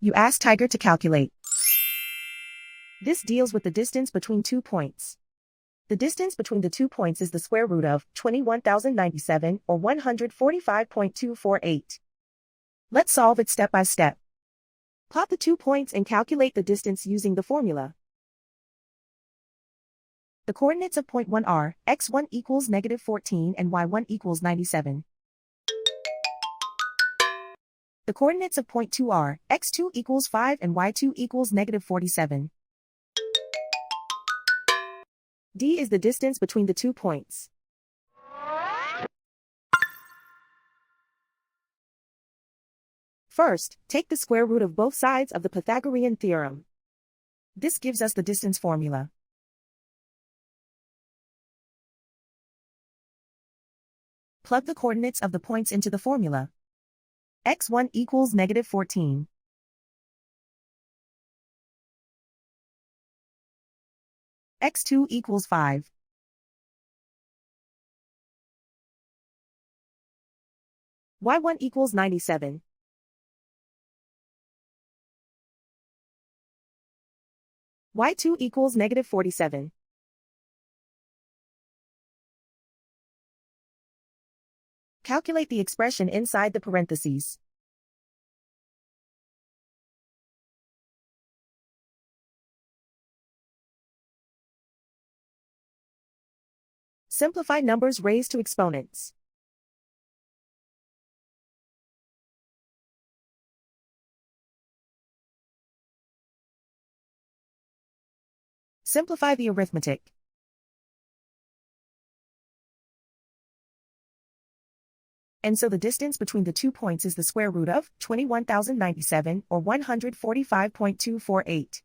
You ask Tiger to calculate. This deals with the distance between 2 points. The distance between the 2 points is the square root of 21,097 or 145.248. Let's solve it step by step. Plot the 2 points and calculate the distance using the formula. The coordinates of point 1 are x1 equals -14 and y1 equals 97. The coordinates of point 2 are x2 equals 5 and y2 equals -47. D is the distance between the 2 points. First, take the square root of both sides of the Pythagorean theorem. This gives us the distance formula. Plug the coordinates of the points into the formula. x1 equals -14. x2 equals 5. y1 equals 97. y2 equals -47. Calculate the expression inside the parentheses. Simplify numbers raised to exponents. Simplify the arithmetic. And so the distance between the 2 points is the square root of 21,097 or 145.248.